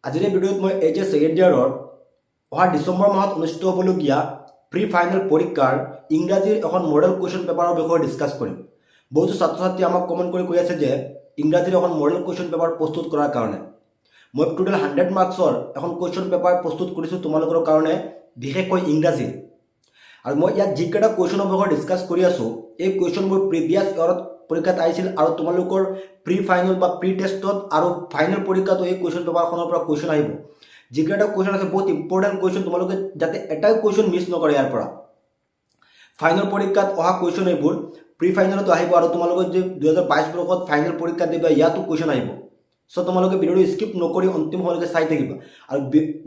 আজিৰ এই ভিডিঅ'ত মই এইচএছ ছেকেণ্ড ইয়াৰৰ অহা ডিচেম্বৰ মাহত অনুষ্ঠিত হ'বলগীয়া প্ৰি ফাইনেল পৰীক্ষাৰ ইংৰাজীৰ এখন মডেল কুৱেশ্যন পেপাৰৰ বিষয়ে ডিছকাছ কৰিম। বহুতো ছাত্ৰ ছাত্ৰী আমাক কমেণ্ট কৰি কৈ আছে যে ইংৰাজীৰ এখন মডেল কুৱেশ্যন পেপাৰ প্ৰস্তুত কৰাৰ কাৰণে মই টোটেল 100 মাৰ্কছৰ এখন কুৱেশ্যন পেপাৰ প্ৰস্তুত কৰিছোঁ তোমালোকৰ কাৰণে, বিশেষকৈ ইংৰাজীৰ। আৰু মই ইয়াত যিকেইটা কুৱেশ্যনৰ বিষয়ে ডিছকাছ কৰি আছোঁ এই কুৱেশ্যনবোৰ প্ৰিভিয়াছ ইয়াৰত পৰীক্ষাত আহিছিল আৰু তোমালোকৰ প্ৰি ফাইনেল বা প্ৰি টেষ্টত আৰু ফাইনেল পৰীক্ষাতো এই কুৱেশ্যন পেপাৰখনৰ পৰা কুৱেশ্যন আহিব। যিকেইটা কুৱেশ্যন আছে বহুত ইম্পৰ্টেণ্ট কুৱেশ্যন, তোমালোকে যাতে এটাই কুৱেশ্যন মিছ নকৰে ইয়াৰ পৰা। ফাইনেল পৰীক্ষাত অহা কুৱেশ্যন এইবোৰ প্ৰি ফাইনেলতো আহিব আৰু তোমালোকে যে 2022 বৰ্ষত ফাইনেল পৰীক্ষা দিবা ইয়াতো কুৱেশ্যন আহিব। চ' তোমালোকে ভিডিঅ'টো স্কিপ নকৰি অন্তিম সময়লৈকে চাই থাকিবা। আৰু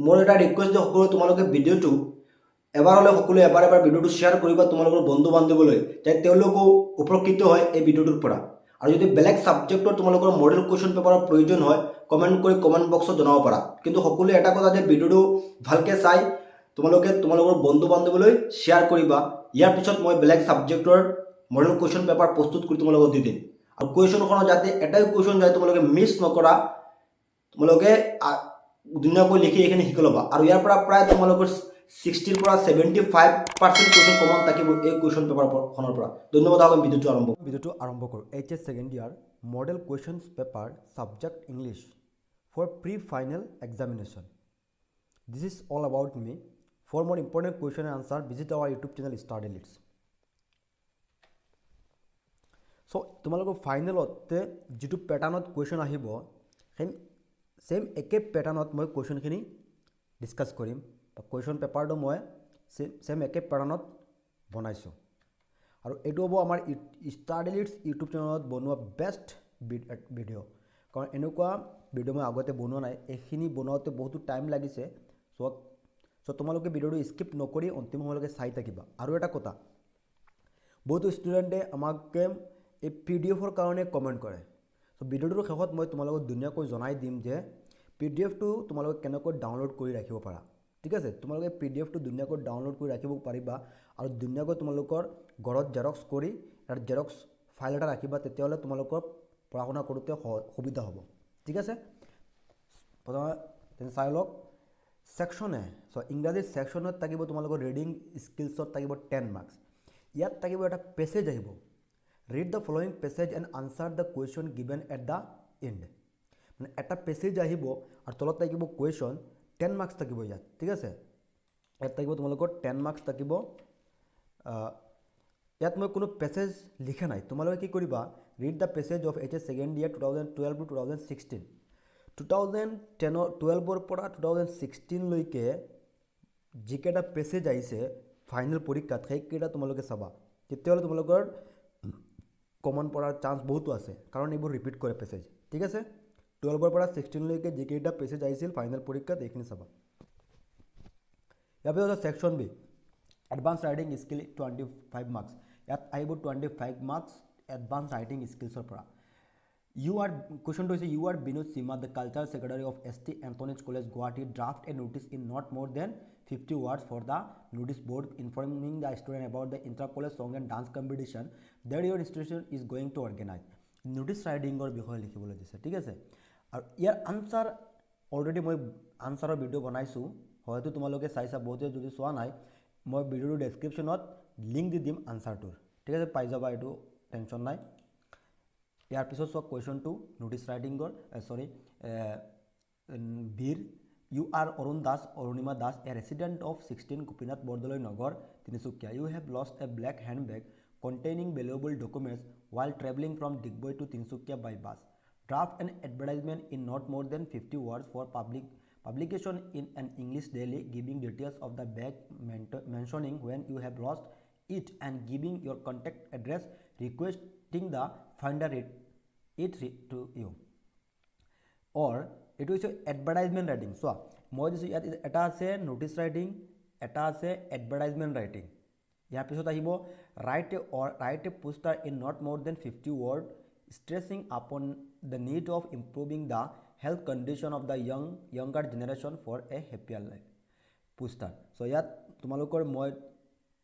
মোৰ এটা ৰিকুৱেষ্ট যে সকলোৱে তোমালোকে ভিডিঅ'টো এবাৰ হ'লে সকলোৱে এবাৰ ভিডিঅ'টো শ্বেয়াৰ কৰিবা তোমালোকৰ বন্ধু বান্ধৱীলৈ, যাতে তেওঁলোকো উপকৃত হয় এই ভিডিঅ'টোৰ পৰা। আৰু যদি বেলেগ ছাবজেক্টৰ তোমালোকৰ মডেল কুৱেশ্যন পেপাৰৰ প্ৰয়োজন হয় কমেণ্ট কৰি কমেণ্ট বক্সত জনাব পাৰা। কিন্তু সকলোৱে এটা কথা যে ভিডিঅ'টো ভালকৈ চাই তোমালোকে তোমালোকৰ বন্ধু বান্ধৱীলৈ শ্বেয়াৰ কৰিবা। ইয়াৰ পিছত মই বেলেগ ছাবজেক্টৰ মডেল কুৱেশ্যন পেপাৰ প্ৰস্তুত কৰি তোমালোকক দি দিম। আৰু কুৱেশ্যনখনত যাতে এটাই কুৱেশ্যন যায় তোমালোকে মিছ নকৰা, তোমালোকে ধুনীয়াকৈ লিখি এইখিনি শিকি ল'বা। আৰু ইয়াৰ পৰা প্ৰায় তোমালোকৰ 60ৰ পৰা 75% কুৱেশ্যন কমন থাকিব এই কুৱেশ্যন পেপাৰখনৰ পৰা। ধন্যবাদ। আমি ভিডিঅ'টো আৰম্ভ কৰোঁ। HS second year model questions paper subject English for pre final examination. This is all about me. For more important question and answer visit our YouTube channel study leads. So' তোমালোকৰ ফাইনেলতে যিটো পেটাৰ্ণত question আহিব সেই same একে পেটাৰ্ণত মই কুৱেশ্যনখিনি discuss কৰিম। Question পেপাৰটো মই same একে পেটাৰ্ণত বনাইছোঁ। আৰু এইটো হ'ব আমাৰ ষ্টাডি লিডছ ইউটিউব চেনেলত বনোৱা বেষ্ট ভিডিঅ'। কাৰণ এনেকুৱা ভিডিঅ' মই আগতে বনোৱা নাই, এইখিনি বনাওঁতে বহুতো টাইম লাগিছে। চ' তোমালোকে ভিডিঅ'টো স্কিপ নকৰি অন্তিম সময়লৈকে চাই থাকিবা। আৰু এটা কথা, বহুতো ষ্টুডেণ্টে আমাকে এই PDF-ৰ কাৰণে কমেণ্ট কৰে। চ' ভিডিঅ'টোৰ শেষত মই তোমালোকক ধুনীয়াকৈ জনাই দিম যে PDF-টো তোমালোকে কেনেকৈ ডাউনলোড কৰি ৰাখিব পাৰা। ঠিক আছে, তোমালোকে PDF-টো ধুনীয়াকৈ ডাউনলোড কৰি ৰাখিব পাৰিবা আৰু ধুনীয়াকৈ তোমালোকৰ ঘৰত জেৰক্স কৰি তাৰ জেৰক্স ফাইল এটা ৰাখিবা, তেতিয়াহ'লে তোমালোকৰ পঢ়া শুনা কৰোঁতে সুবিধা হ'ব। ঠিক আছে, প্ৰথমে চাই লওক ছেকশ্যন এ। চ' ইংৰাজী ছেকশ্যনত থাকিব তোমালোকৰ ৰিডিং স্কিলছত থাকিব 10 মাৰ্কছ। ইয়াত থাকিব এটা পেছেজ আহিব, read the following passage and answer the question given at the end. মানে এটা পেছেজ আহিব আৰু তলত থাকিব কুৱেশ্যন, 10 মাৰ্কছ থাকিব ইয়াত। ঠিক আছে, ইয়াত থাকিব তোমালোকৰ 10 মাৰ্কছ থাকিব। ইয়াত মই কোনো পেছেজ লিখা নাই, তোমালোকে কি কৰিবা, read the passage of HS second year 2012 to 2016। 2012ৰ পৰা 2016লৈকে যিকেইটা পেছেজ আহিছে ফাইনেল পৰীক্ষাত সেইকেইটা তোমালোকে চাবা, তেতিয়াহ'লে তোমালোকৰ কমন পঢ়াৰ চান্স বহুতো আছে, কাৰণ এইবোৰ ৰিপিট কৰে পেছেজ। ঠিক আছে, 12ৰ পৰা 16লৈকে যিকেইটা পেছেজ আহিছিল ফাইনেল পৰীক্ষাত এইখিনি চাবা। ইয়াৰ পিছত section B, advance writing skill 25 marks. ইয়াত আহিব 25 মাৰ্কছ এডভান্স ৰাইটিং স্কিলছৰ পৰা। কুৱেশ্যনটো হৈছে you are Binod Sima, the culture secretary of ST Anthony's college Guwahati, draft a notice in not more than 50 words for the notice board informing the student about the inter college song and dance competition that your institution is going to organise. Notice ৰাইটিঙৰ বিষয়ে লিখিবলৈ দিছে। ঠিক আছে, আৰু ইয়াৰ answer already মই আনচাৰৰ video' বনাইছোঁ, হয়তো তোমালোকে চাইছা, বহুতে যদি চোৱা নাই মই ভিডিঅ'টোৰ ডেছক্ৰিপশ্যনত লিংক দি দিম আনচাৰটোৰ। ঠিক আছে, পাই যাবা, এইটো টেনশ্যন নাই। ইয়াৰ পিছত চোৱা কুৱেশ্যনটো নোটিছ ৰাইটিঙৰ, বীৰ you are Arun Das, Arunima Das, a resident of 16 Gopinath Bordoloi Nagar, Tinsukia. You have lost a black handbag containing valuable documents while traveling from Digboi to Tinsukia by bus. Draft an advertisement in not more than 50 words for publication in an English daily, giving details of the bag, mentioning when you have lost it and giving your contact address, requesting the finder it to you. Or এইটো হৈছে advertisement writing. চোৱা মই দিছোঁ ইয়াত এটা আছে notice writing, এটা আছে এডভাৰটাইজমেণ্ট ৰাইটিং। ইয়াৰ পিছত আহিব right A poster in not more than 50 words stressing upon the need of improving the health condition of the younger generation for a happier life poster. So' ইয়াত তোমালোকৰ মই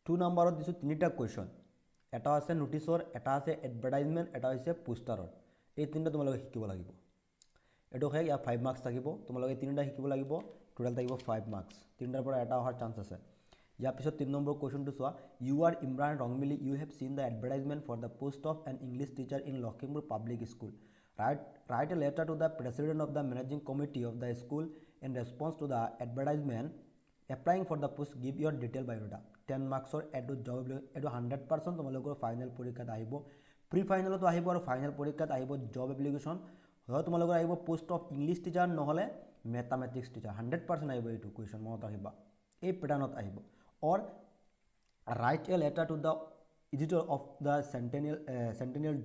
2 নম্বৰত দিছোঁ 3টা কুৱেশ্যন, এটা আছে নোটিছৰ, এটা আছে এডভাৰটাইজমেণ্ট, এটা হৈছে পোষ্টাৰৰ। এই 3টা তোমালোকে শিকিব লাগিব। এইটো শেষ ইয়াত 5 মাৰ্কছ থাকিব তোমালোকে তিনিটা শিকিব লাগিব টোটাল থাকিব 5 মাৰ্কছ তিনিটাৰ পৰা এটা অহাৰ চান্স আছে ইয়াৰ পিছত 3 নম্বৰ কোৱেশ্চনটো চোৱা you are Imran Rongmili you have seen the advertisement for the post of an English teacher in Lakhimpur public school write a letter to the president of the managing committee of the school in response to the advertisement applying for the post give your detail biodata 10 marksor edu job edu 100% তোমালোকৰ final পৰীক্ষাত আহিব pre ফাইনালতো আহিব আৰু final পৰীক্ষাত আহিব job application হয় তোমালোকৰ আহিব পোষ্ট অফ ইংলিছ টিচাৰ নহলে ম্যাথমেটিক্স টিচাৰ 100% আহিব এইটো কোৱেশ্চন মনত ৰাখিবা এই প্যাটাৰ্নত আহিব or write a letter to the editor of the centennial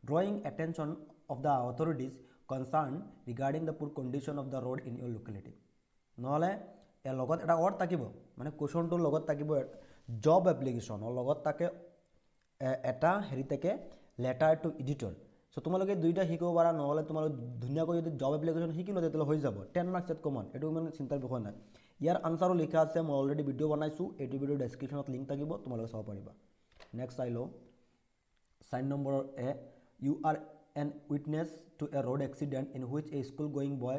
drawing attention of the authorities concerned regarding the poor condition of the road in your locality নহলে এ লগত এটা অৰ থাকিব মানে কোৱেশ্চনটোৰ লগত থাকিব জব এপ্লিকেশন আৰু লগত থাকে এটা হেৰি থাকে লেটাৰ টু এডিটৰ সো তোমালোকে দুইটা শিকিব পাৰা নহলে তোমালোক ধুনিয়াকৈ যদি জব এপ্লিকেশন শিকিলো তেতিয়ালে হৈ যাব 10 মাৰ্কছ এট কমন এটো মানে চিন্তাৰ বিষয় নাই ইয়াৰ আনসাৰো লিখা আছে মই অলৰেডি ভিডিও বনাইছো এইটো ভিডিও ডেসক্ৰিপচনত লিংক থাকিব তোমালোকে চাব পাৰিবা নেক্সট আইলো sign number a you are an witness to a road accident in which a school going boy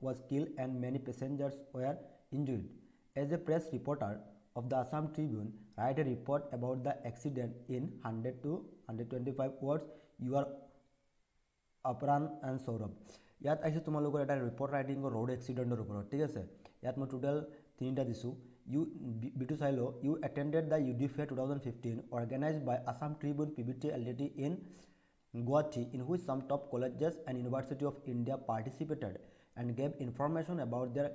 was killed and many passengers were injured. As a press reporter of the Assam Tribune, write a report about the accident in 100 to 125 words. You are Aparan and Saurabh. ইয়াত আইছে তোমালোকৰ এটা report writing road accident ওপৰত ঠিক আছে ইয়াত মই total তিনিটা দিছো ইউ বিটু চাইলো U attended the UD Fair 2015 organized by Assam Tribune PBT LTD in Guwahati, in which some top colleges and University of India participated and gave information about their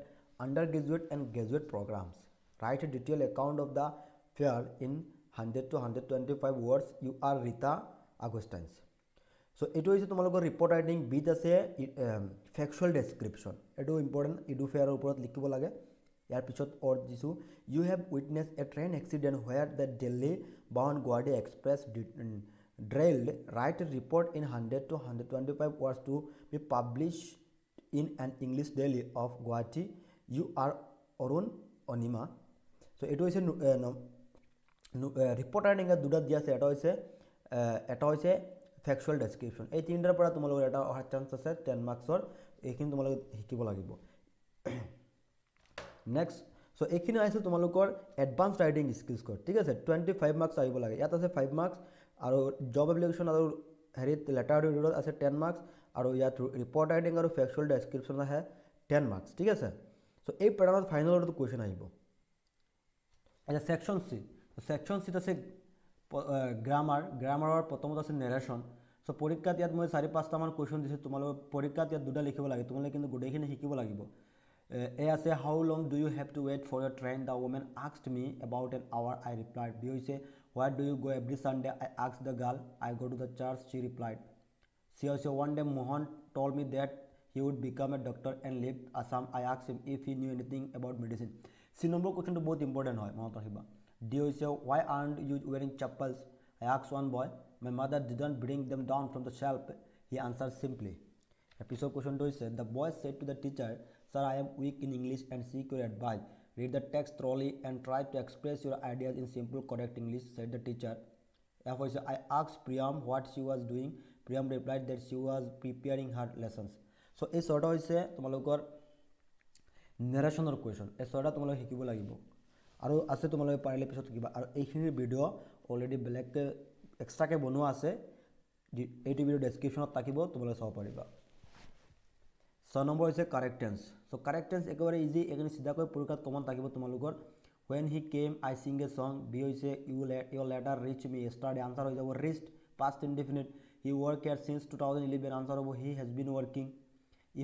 undergraduate and graduate programs. Write a detailed account of the fair in 100 to 125 words. You are Rita Agustins. So, it is tomorrow report writing beat as a factual description. It is important. It is fair upor likhibo lage. Yar pichot or disu. You have witnessed a train accident where the Delhi bound Guwahati Express derailed. Write a report in 100 to 125 words to be published in an English daily of Guwahati. You are Arun Onima. So it was a report writing দুটা দিয়া আছে এটা হৈছে factual description এই তিনটাৰ পৰা তোমালোকৰ এটা অহাৰ চান্স আছে 10 মাৰ্কছৰ এইখিনি তোমালোকে শিকিব লাগিব নেক্সট সো এইখিনি আছে তোমালোকৰ এডভান্স ৰাইটিং স্কিলছ কোড ঠিক আছে 25 মাৰ্কছ আহিব লাগে ইয়াত আছে 5 মাৰ্কছ আৰু জব এপ্লিকেশন আৰু হেৰিত লেটাৰ টু আছে 10 মাৰ্কছ আৰু ইয়াত ৰিপৰ্ট ৰাইটিং আৰু ফ্যাকচুৱেল ডেসক্ৰিপচন আছে 10 মাৰ্কছ ঠিক আছে সো এই প্যাটাৰ্নত ফাইনালটো কোৱেশ্চন আহিব এটা সেকশন সি আছে গ্ৰামাৰৰ প্ৰথমত আছে নেৰেশন সো পৰীক্ষাত ইয়াত মই 4-5টা মান কোৱেশ্চন দিছো তোমালোক পৰীক্ষাত ইয়াত দুটা লিখিব লাগে তোমালোকে কিন্তু গোটেইখিনি শিকিব লাগিব A say, how long do you have to wait for your train? The woman asked me about an hour. I replied. B say, where do you go every Sunday? I asked the girl. I go to the church. She replied. C also, one day Mohan told me that he would become a doctor and leave Assam. I asked him if he knew anything about medicine. C number question to both important hoy monot rakhiba. D say, why aren't you wearing chappals? I asked one boy. My mother didn't bring them down from the shelf. He answered simply. Episode question 2 said the boy said to the teacher, sir, I am weak in English and seek your advice. Read the text thoroughly and try to express your ideas in simple correct English, said the teacher. I asked Priyam what she was doing. Priyam replied that she was preparing her lessons. So এই ছটা হৈছে তোমালোকৰ নেৰেশনৰ question এই ছটা তোমালোক শিকিব লাগিব আৰু আছে তোমালোকে পাৰিলে পিছত কিবা আৰু এইখিনিৰ ভিডিও অলৰেডি বেলেগকে এক্সট্ৰাকে বনোৱা আছে এইটো ভিডিও ডেসক্ৰিপচনত থাকিব তোমালোকে চাব পাৰিবা 6 নম্বৰ হৈছে correct tense so correct tense একেবাৰে ইজি এখানে সিধাকৈ পৰীক্ষাত কমন থাকিব তোমালোকৰ when he came I sing a song b হৈছে your letter reach me yesterday answer হৈ যাব reached past indefinite he work here since 2011 answer হ'ব he has been working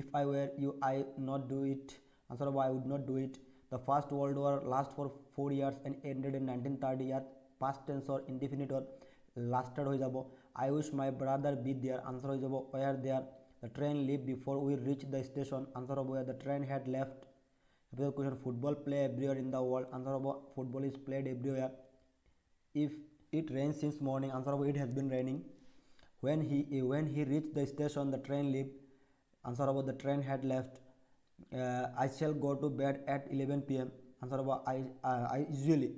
if I were you I not do it answer হ'ব I would not do it the first world war last for 4 years and ended in 1930 ইয়াত past tense or indefinite or lasted হৈ যাব I wish my brother be there answer হৈ যাব where there the train left before we reached the station answer of where the train had left the question football play everywhere in the world answer of football is played everywhere if it rains since morning answer of it has been raining when he reached the station the train left answer of the train had left I shall go to bed at 11 pm answer of I usually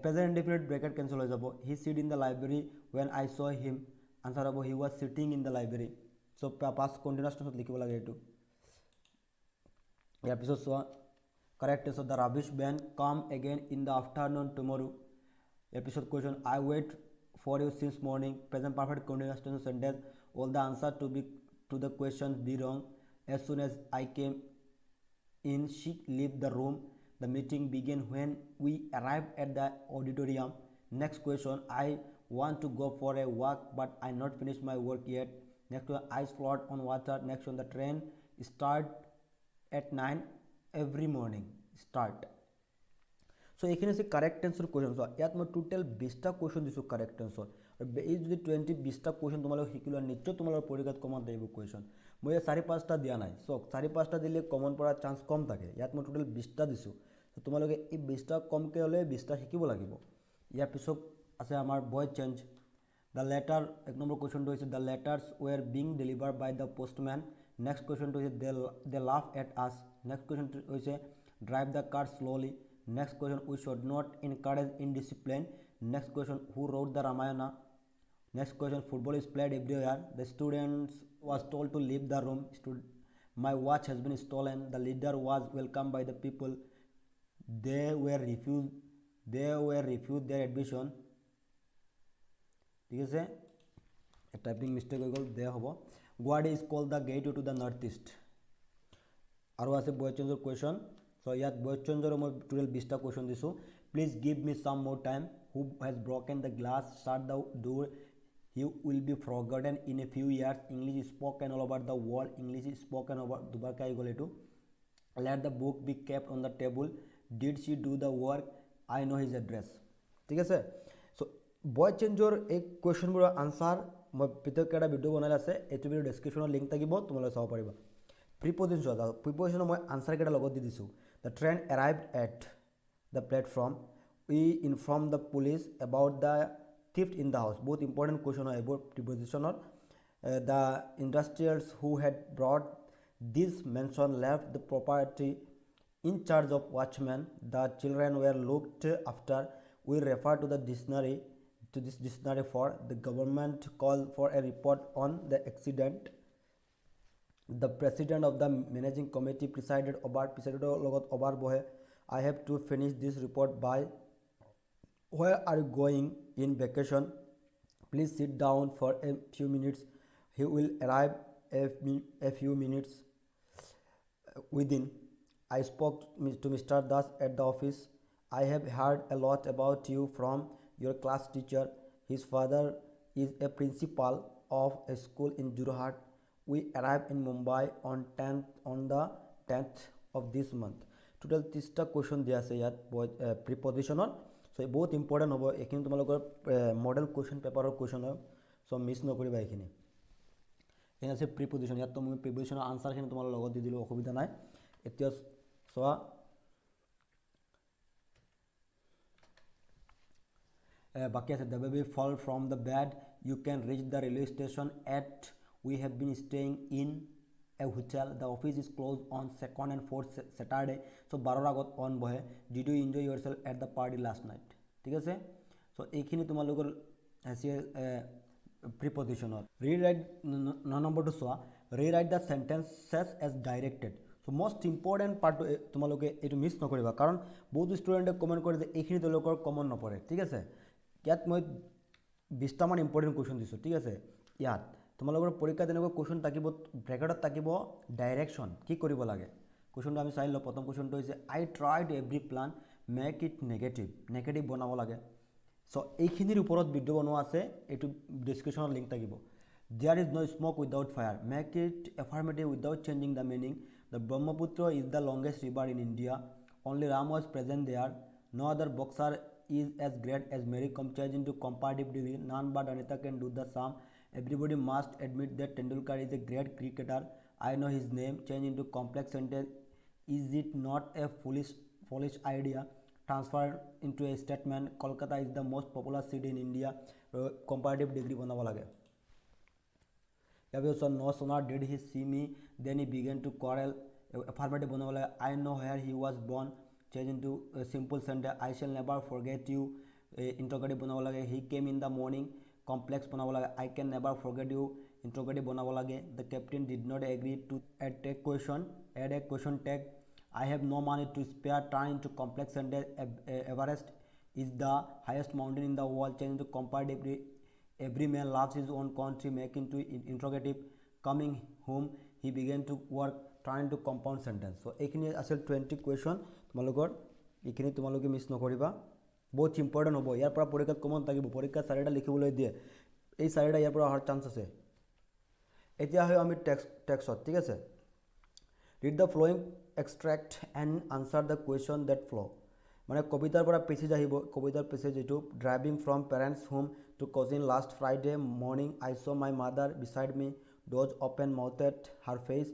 present indefinite bracket cancel হৈ যাব he sit in the library when I saw him answer of he was sitting in the library so past continuous টেন্সত লিখিব লাগে এইটো ইয়াৰ পিছত চোৱা correct টেন্সত the rubbish van come again in the afternoon tomorrow ইয়াৰ পিছত question I wait for you since morning present perfect continuous tense sentence all the answer to the question be wrong as soon as I came in she left the room. The meeting began when we arrived at the auditorium. Next question, I want to go for a walk but I not finished my work yet. Next one, ice float on water. Next one, the train start at 9 every morning. Start. So এইখিনি আছে correct টেন্সৰ question চোৱা ইয়াত মই total 20টা question দিছোঁ correct টেন্সৰ আৰু এই যদি 20-20টা কুৱেশ্যন তোমালোকে শিকিলোৱা নিশ্চয় তোমালোকৰ পৰীক্ষাত কমন আহিব কুৱেশ্যন মই 4-5টা দিয়া নাই চক 4-5টা দিলে কমন পৰাৰ চান্স কম থাকে ইয়াত মই টোটেল 20টা দিছোঁ তো তোমালোকে এই 20টা কমকৈ হ'লে 20টা শিকিব লাগিব ইয়াৰ পিছত আছে আমাৰ ভয়েস চেঞ্জ দ্য লেটাৰ এক নম্বৰ কুৱেশ্যনটো হৈছে the letters were being delivered by the postman next কুৱেশ্যনটো হৈছে they love at us next কুৱেশ্যনটো হৈছে drive the car slowly Next question, we should not encourage indiscipline. Next question, who wrote the Ramayana? Next question, football is played everywhere. The students was told to leave the room. My watch has been stolen. The leader was welcomed by the people. They were refused their admission. ठीक है typing mistake हो गल दे हम Guwahati is called the gateway to the north east और आसे voice চেঞ্জৰ question so ইয়াত ভয়েস চেঞ্জৰ মই টোটেল 20টা কুৱেশ্যন দিছোঁ please give me some more time who has broken the glass shut the door he will be forgotten in a few years English spoken all over the world English spoken over দুবাৰকৈ আহি গ'ল এইটো let the book be kept on the table did she do the work I know' his address ঠিক আছে so voice চেঞ্জৰ এই কুৱেশ্যনবোৰৰ answer মই পৃথককৈ এটা ভিডিঅ' বনাই আছে এইটো ভিডিঅ' ডেছক্ৰিপশ্যনত লিংক থাকিব তোমালোকে চাব পাৰিবা প্ৰিপজিশ্যন প্ৰিপজিশ্যনৰ মই আনচাৰ কেইটা লগত দি দিছোঁ The train arrived at the platform. We informed the police about the theft in the house. Both important question about preposition. The industrials who had brought this mansion left the property in charge of watchmen. The children were looked after. We refer to this dictionary for the government called for a report on the accident. The president of the managing committee presided over bohe I have to finish this report by where are you going in vacation please sit down for a few minutes he will arrive a few minutes within I spoke to Mr. Das at the office I have heard a lot about you from your class teacher his father is a principal of a school in Jorhat We arrived in Mumbai on the 10th of this month. Total 30টা question দিয়া আছে ইয়াত প্ৰিপজিশ্যনৰ so বহুত important হ'ব এইখিনি তোমালোকৰ model question পেপাৰৰ question হয় সো মিছ নকৰিবা এইখিনি এনে আছে প্ৰিপজিশ্যন ইয়াত মই প্ৰিপজিশ্যনৰ আনচাৰখিনি তোমালোকৰ লগত দি দিলোঁ অসুবিধা নাই এতিয়া চোৱা বাকী আছে the baby fall from the bed you can reach the railway station at We have been staying in a hotel. The office is closed on 2nd and 4th Saturday. So 12 agot on bohe. Did you enjoy yourself at the party last night? ঠিক আছে so এইখিনি তোমালোকৰ আছে প্ৰিপজিশ্যনৰ rewrite নম্বৰটো চোৱা rewrite the sentences as directed so most important পাৰ্টটো তোমালোকে এইটো মিছ নকৰিবা কাৰণ বহুত ষ্টুডেণ্টে কমেণ্ট কৰে যে এইখিনি তেওঁলোকৰ কমন নপৰে ঠিক আছে ইয়াত মই 20টামান ইম্পৰ্টেণ্ট কুৱেশ্যন দিছোঁ ঠিক আছে ইয়াত তোমালোকৰ পৰীক্ষা তেনেকৈ কুৱেশ্যন থাকিব ব্ৰেকেটত থাকিব ডাইৰেকশ্যন কি কৰিব লাগে কুৱেশ্যনটো আমি চাই লওঁ প্ৰথম কুৱেশ্যনটো হৈছে I tried every plan make it negative বনাব লাগে সো এইখিনিৰ ওপৰত ভিডিঅ' বনোৱা আছে এইটো ডেছক্ৰিপশ্যনত লিংক থাকিব there is no' smoke without fire make it affirmative without changing the meaning the Brahmaputra is the longest river in India only Ram was present there no' other boxer is as great as Mary Kom change into comparative degree none but Anita can do the sum everybody must admit that Tendulkar is a great cricketer I know his name change into complex sentence is it not a foolish idea transfer into a statement Kolkata is the most popular city in India comparative degree banaba lage so no sooner did he see me then he began to quarrel affirmative banaba lage I know where he was born change into a simple sentence I shall never forget you interrogative banaba lage he came in the morning complex banaba lage I can never forget you interrogative বনাব লাগে। The captain did not agree to add a question tag. I have no money to spare. Turn into complex sentence. Everest is the highest mountain in the world. Change into comparative. Every man loves his own country. Make into interrogative. Coming home, he began to work. Turn into compound sentence. So এইখিনি আছিল 20 question. তোমালোকৰ এইখিনি তোমালোকে miss নকৰিবা, বহুত important হ'ব। ইয়াৰ পৰা পৰীক্ষাত কমন থাকিব, পৰীক্ষাত 4টা লিখিবলৈ দিয়ে, এই 4টা ইয়াৰ পৰা অহাৰ চান্স আছে। এতিয়া হয় আমি টেক্সট, ঠিক আছে। Read the following extract and answer the question that follow'. মানে কবিতাৰ পৰা পেছেজ আহিব, কবিতাৰ পেছেজ এইটো। Driving from parents home to cousin last Friday morning I saw my mother beside me, doze open mouthed her face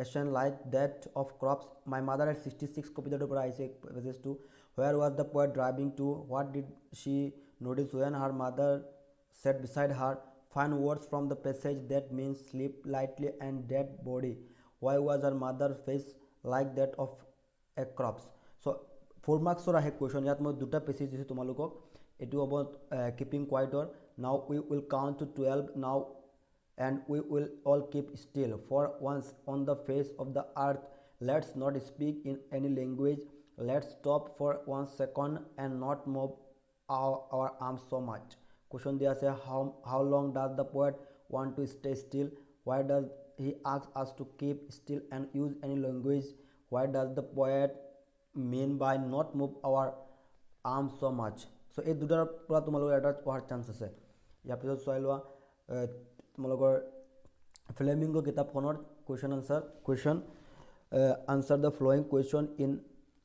ashen like that of corpse. My mother at 66 কবিতাটোৰ পৰা আহিছে পেছেজটো। Where was the poet driving to, what did she notice when her mother sat beside her. Find words from the passage that means sleep lightly and dead body. Why was her mother's face like that of a corpse? So 4 marks ahe question yat moi duta passage dise tumalukok, etu hobo keeping quieter. Now we will count to 12 now and we will all keep still for once on the face of the earth. Let's not speak in any language. Let's stop for 1 second and not move our arms so much. Question dia say how long does the poet want to stay still? Why does he ask us to keep still and use any language? Why does the poet mean by not move our arms so much? So এই দুটাৰ পৰা তোমালোকৰ এটা পঢ়াৰ chance আছে। ইয়াৰ পিছত চাই লোৱা তোমালোকৰ ফ্লেমিংগো কিতাপখনৰ question answer the flowing question in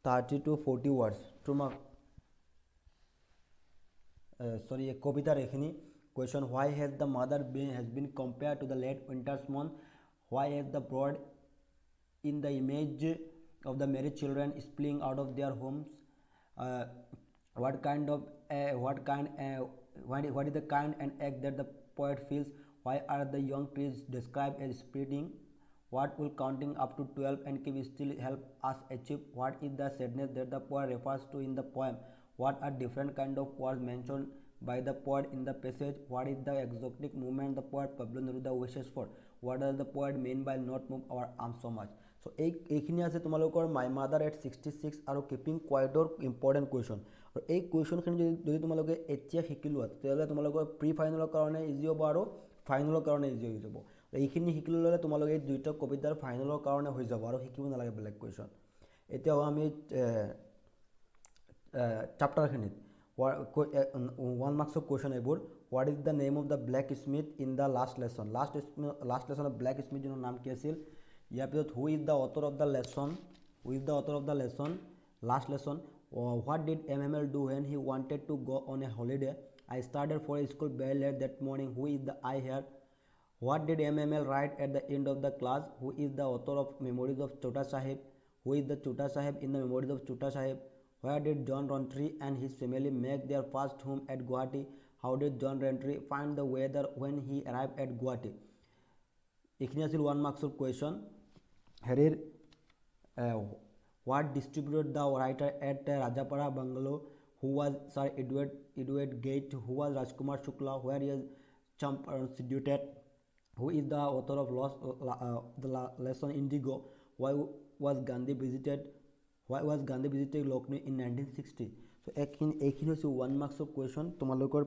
30 to 40 words। তোমাক sorry কবিতাৰ এইখিনি question, why has the mother has been compared to the late winter's moon? Why has the bird in the image of the married children spilling out of their homes? What is the kind and act that the poet feels? Why are the young trees described as spreading? What will counting up to 12 and keep still help us achieve? What is the sadness that the poet refers to in the poem? What are different kind of words mentioned by the poet in the passage? What is the exotic movement the poet Pablo Neruda wishes for? What does the poet mean by not move our arms so much? So এইখিনি আছে তোমালোকৰ মাই mother at 66 আৰু keeping কোৱাইটৰ important question. আৰু এই কুৱেশ্যনখিনি যদি তোমালোকে এতিয়া শিকি লোৱা তেতিয়াহ'লে তোমালোকৰ প্ৰি ফাইনেলৰ কাৰণে ইজি হ'ব আৰু ফাইনেলৰ কাৰণে ইজি হৈ যাব। এইখিনি শিকি ল'লে তোমালোকে এই দুইটা কবিতাৰ ফাইনেলৰ কাৰণে হৈ যাব আৰু শিকিব নালাগে বেলেগ কুৱেশ্যন। এতিয়া আমি চেপ্টাৰখিনিত 1 marks question এইবোৰ। What is the name of the blacksmith in the last lesson. Last লেচনত ব্লেক স্মিথজনৰ নাম কি আছিল? ইয়াৰ পিছত who is the author of the lesson, last lesson. What did MML do when he wanted to go on a holiday? I started for school very late that morning. Who is the I here? What did MML write at the and of the class? Who is the author of memories of Chota Sahib? Who is the Chota Sahib in the memories of Chota Sahib? Where did John Rountree and his family make their first home at Guwahati? How did John Rountree find the weather when he arrived at Guwahati? এইখিনি আছিল 1 marks question। হেৰিৰ what distributed the writer at Rajapara Bungalow? Who was Sir Edward Gate? Who was Rajkumar Shukla? Where is Champaran situated? Who is the author of the lesson Indigo? Why was Gandhi visited Lucknow in 1960? So এইখিনি হৈছে 1 marks question। তোমালোকৰ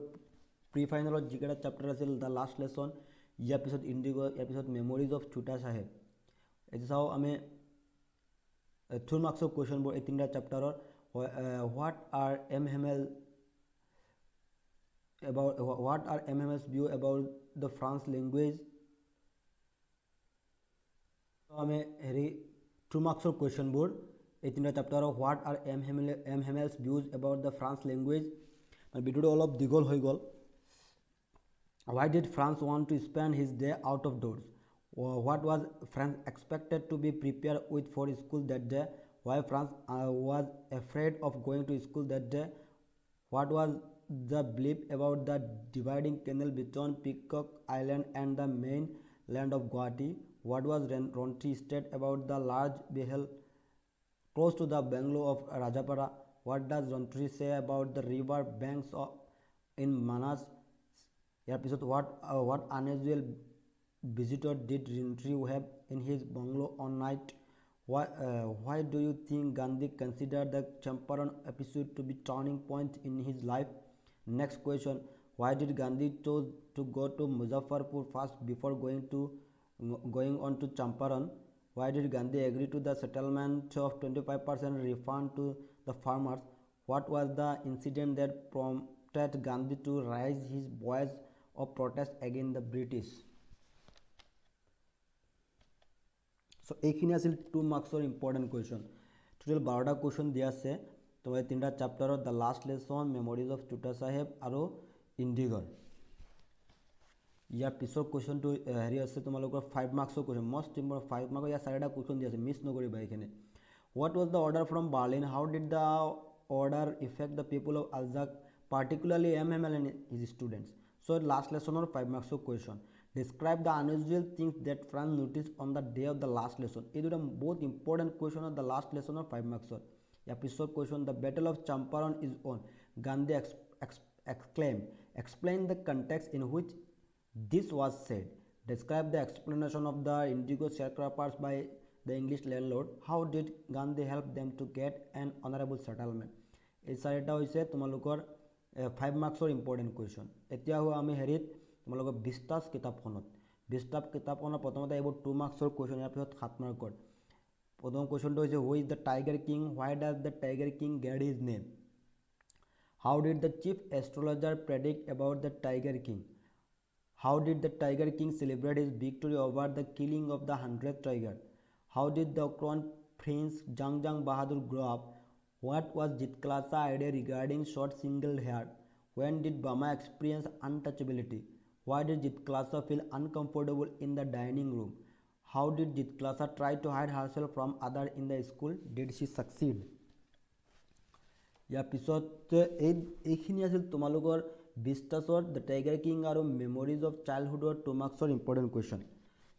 pre ফাইনেলত যিকেইটা chapter আছিল the last lesson, ইয়াৰ পিছত ইণ্ডিগো, ইয়াৰ পিছত memories of Chota Sahib। এতিয়া চাওঁ আমি 2 marks কুৱেশ্যনবোৰ এই তিনিটা চেপ্টাৰৰ। what are MML's view about the French language? আমি হেৰি 2 marks কুৱেশ্যনবোৰ এই তিনিটা চেপ্টাৰৰ। What are MML's views about the French language? ভিডিঅ'টো অলপ দীঘল হৈ গ'ল। Why did France want to spend his day out of doors? What was France expected to be prepared with for school that day? Why France was afraid of going to school that day? What was the belief about the dividing canal between Peacock Island and the main land of Guwahati? What was Rountree state about the large behel close to the bungalow of Rajapara? What does Rountree say about the river banks in Manas? ইয়াৰ পিছত what unusual visitor did Rintriu have in his bungalow on night? Why do you think Gandhi considered the Champaran episode to be turning point in his life? Next question: why did Gandhi chose to go to Muzaffarpur first before going on to Champaran? Why did Gandhi agree to the settlement of 25% refund to the farmers? What was the incident that prompted Gandhi to raise his voice of protest against the British? So এইখিনি আছিল 2 মাৰ্কসৰ important question total 12টা question দিয়া আছে তোমাৰ তিনিটা চেপ্টাৰত the last lesson memories of টুটা চাহেব আৰু ইণ্ডিগৰ ইয়াৰ পিছৰ কুৱেশ্যনটো হেৰি আছে তোমালোকৰ 5 মাৰ্কসৰ কুৱেশ্যন মষ্ট ইম্পৰ্টেণ্ট 5 মাৰ্কৰ ইয়াৰ চাৰিটা কুৱেশ্যন দিয়া আছে মিছ নকৰিবা এইখিনি what was the order from Berlin how did the order effect the people of Alsace particularly MML and his students. So last lesson or 5 marks of question. Describe the unusual things that France noticed on the day of the last lesson. It is a both important question of the last lesson or 5 marks. Episode question: the Battle of Champaran is on. Gandhi exclaimed. Explain the context in which this was said. Describe the explanation of the indigo sharecroppers by the English landlord. How did Gandhi help them to get an honorable settlement? এই চাৰিটা হৈছে তোমালোকৰ 5 মাৰ্কসৰ important question এতিয়া হোৱা আমি হেৰিত তোমালোকৰ বিস্তাস কিতাপখনত প্ৰথমতে এইবোৰ 2 মাৰ্কসৰ কুৱেশ্যন ইয়াৰ পিছত 7 মাৰ্কৰ প্ৰথম কুৱেশ্যনটো হৈছে who is the tiger king why does the tiger king get his name how did the chief astrologer predict about the tiger king how did the tiger king celebrate his victory over the killing of the 100th tiger how did the crown prince Jang Bahadur grow up What was Jitklasa idea regarding short single hair? When did Bama experience untouchability? Why did Jitklasa feel uncomfortable in the dining room? How did Jitklasa try to hide herself from others in the school? Did she succeed? ইয়াৰ পিছত এইখিনি আছিল তোমালোকৰ বিস্তাসৰ the tiger king আৰু memories of চাইল্ডহুডৰ 2 মাৰ্কসৰ important question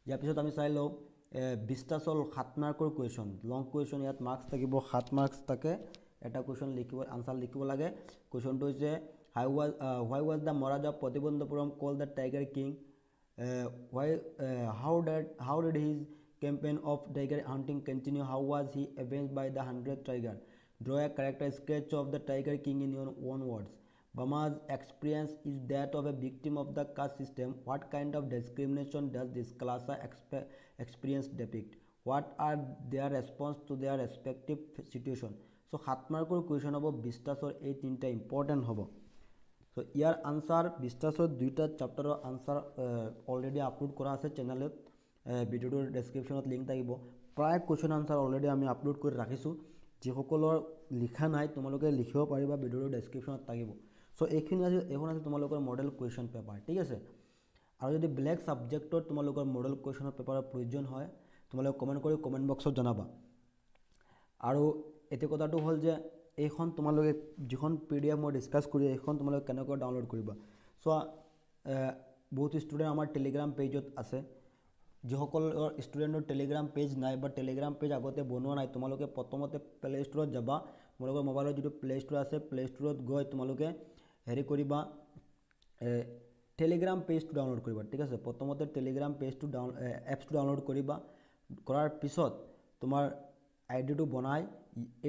ইয়াৰ পিছত আমি চাই লওঁ বিস্তাসৰ 7 মাৰ্কৰ কুৱেশ্যন লং কুৱেশ্যন ইয়াত মাৰ্কস থাকিব 7 মাৰ্কস থাকে এটা কুৱেশ্যন লিখিব আনসাৰ লিখিব লাগে কুৱেশ্যনটো হৈছে why was the Maharaja of Patibandhapuram called the Tiger King how did his campaign of tiger hunting continue how was he avenged by the 100th tiger draw a character sketch of the Tiger King in your own words Bama's experience is that of a victim of the caste system. What kind of discrimination does this class experience depict? What are their response to their respective situation? So 7 marker question hobo bistasor ei tinta important hobo. So year answer bistasor দুইটা চ্যাপ্টাৰৰ answer already upload কৰা আছে চ্যানেলত ভিডিওৰ ডেসক্ৰিপশনত link থাকিব প্ৰায় question answer already আমি upload কৰি ৰাখিছো যিসকলৰ লিখা নাই তোমালোকে লিখিব পাৰিবা ভিডিওৰ ডেসক্ৰিপশনত থাকিব সো এইখিনি আছে এখন আছে তোমালোকৰ মডেল কুৱেশ্যন পেপাৰ ঠিক আছে আৰু যদি ব্ল্যাক সাবজেক্টৰ তোমালোকৰ মডেল কুৱেশ্যনৰ পেপাৰৰ প্ৰয়োজন হয় তোমালোকে কমেন্ট কৰি কমেন্ট বক্সত জনাবা আৰু এতে কথাটো হল যে এইখন তোমালোকে যিখন পিডিএফ মই ডিসকাস কৰি এইখন তোমালোকে কেনেকৈ ডাউনলোড কৰিবা সো বহুত ষ্টুডেন্ট আমাৰ টেলিগ্ৰাম পেজত আছে যিসকলৰ ষ্টুডেন্টৰ টেলিগ্ৰাম পেজ নাই বা টেলিগ্ৰাম পেজ আগতে বনোৱা নাই তোমালোকে প্ৰথমতে প্লে ষ্টৰত যাবা তোমালোকৰ মোবাইলত যিটো প্লে ষ্টৰ আছে প্লে ষ্টৰত গৈ তোমালোকে হেৰি কৰিবা টেলিগ্ৰাম পেজটো ডাউনলোড কৰিবা ঠিক আছে প্ৰথমতে টেলিগ্ৰাম পেজটো এপছটো ডাউনলোড কৰিবা কৰাৰ পিছত তোমাৰ আইডিটো বনাই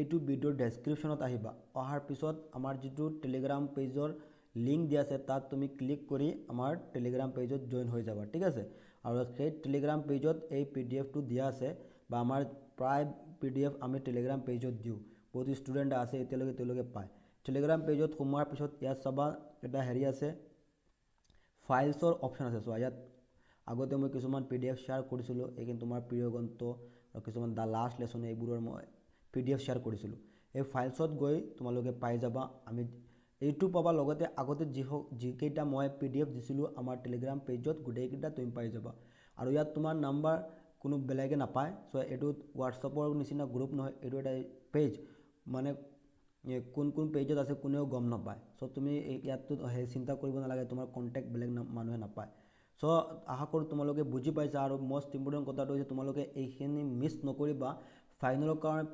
এইটো ভিডিওৰ ডেসক্ৰিপশনত আহিবা অহাৰ পিছত আমাৰ যিটো টেলিগ্ৰাম পেজৰ লিংক দিয়া আছে তাত তুমি ক্লিক কৰি আমাৰ টেলিগ্ৰাম পেজত জয়েন হৈ যাবা ঠিক আছে আৰু সেই টেলিগ্ৰাম পেজত এই পিডিএফটো দিয়া আছে বা আমাৰ প্ৰায় পিডিএফ আমি টেলিগ্ৰাম পেজত দিও বহুত ষ্টুডেন্ট আছে এতিয়ালৈকে তেওঁলোকে পায় টেলিগ্ৰাম পেজত সোমাৰ পিছত ইয়াত চাবা এটা হেৰি আছে ফাইলছৰ অপচন আছে সো ইয়াত আগতে মই কিছুমান পিডিএফ শেয়াৰ কৰিছিলো এইকিন তোমাৰ প্ৰিয় গ্ৰন্থ আৰু কিছুমান দা লাষ্ট লেসন এইবোৰৰ মই পিডিএফ শেয়াৰ কৰিছিলো এই ফাইলছত গৈ তোমালোকে পাই যাবা আমি এইটো পাবা লগতে আগতে যিকেইটা মই পিডিএফ দিছিলো আমাৰ টেলিগ্ৰাম পেজত গুটেইকেইটা তুমি পাই যাবা আৰু ইয়াত তোমাৰ নাম্বাৰ কোনো বেলেগে নাপায় সো এটো হোৱাটছআপৰ নিচিনা গ্ৰুপ নহয় এটো এটা পেজ মানে কোন পেজত আছে কোনেও গম নাপায় সো তুমি ইয়াত চিন্তা কৰিব নালাগে তোমাৰ কন্টাক্ট বেলেগ মানুহে নাপায় সো আশা কৰো তোমালোকে বুজি পাইছা আৰু মোস্ট ইম্পৰ্টেন্ট কথাটো হৈছে তোমালোকে এইখিনি মিস নকৰিবা ফাইনালৰ কাৰণে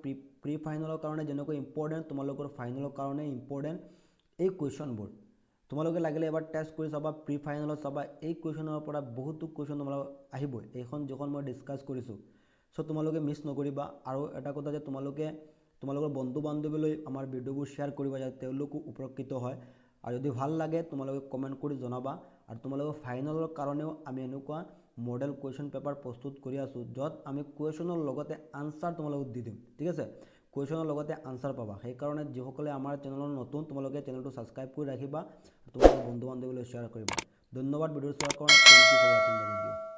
প্ৰি ফাইনালৰ কাৰণে যেনেকৈ ইম্পৰ্টেন্ট তোমালোকৰ ফাইনালৰ কাৰণে ইম্পৰ্টেন্ট এই কুৱেশ্যনবোৰ তোমালোকে লাগিলে এবাৰ টেষ্ট কৰি চাবা, প্ৰি ফাইনেলত চাবা, এই কুৱেশ্যনৰ পৰা বহুতো কুৱেশ্যন তোমালোক আহিবই, এইখন যিখন মই ডিছকাছ কৰিছোঁ। চ' তোমালোকে মিছ নকৰিবা। আৰু এটা কথা যে তোমালোকৰ বন্ধু বান্ধৱীলৈ আমাৰ ভিডিঅ'বোৰ শ্বেয়াৰ কৰিবা যাতে তেওঁলোকো উপকৃত হয়। আৰু যদি ভাল লাগে তোমালোকে কমেণ্ট কৰি জনাবা। আৰু তোমালোকৰ ফাইনেলৰ কাৰণেও আমি এনেকুৱা মডেল কুৱেশ্যন পেপাৰ প্ৰস্তুত কৰি আছোঁ, য'ত আমি কুৱেশ্যনৰ লগতে আনচাৰ তোমালোকক দি দিম, ঠিক আছে। কুৱেশ্যনৰ লগতে আনচাৰ পাবা। সেইকাৰণে যিসকলে আমাৰ চেনেলত নতুন, তোমালোকে চেনেলটো ছাবস্ক্ৰাইব কৰি ৰাখিবা, তোমালোকৰ বন্ধু বান্ধৱীলৈ শ্বেয়াৰ কৰিবা। ধন্যবাদ ভিডিঅ' চোৱাৰ কাৰণে। থেংক ইউ ফৰ ৱাচিং দ্য ভিডিঅ'।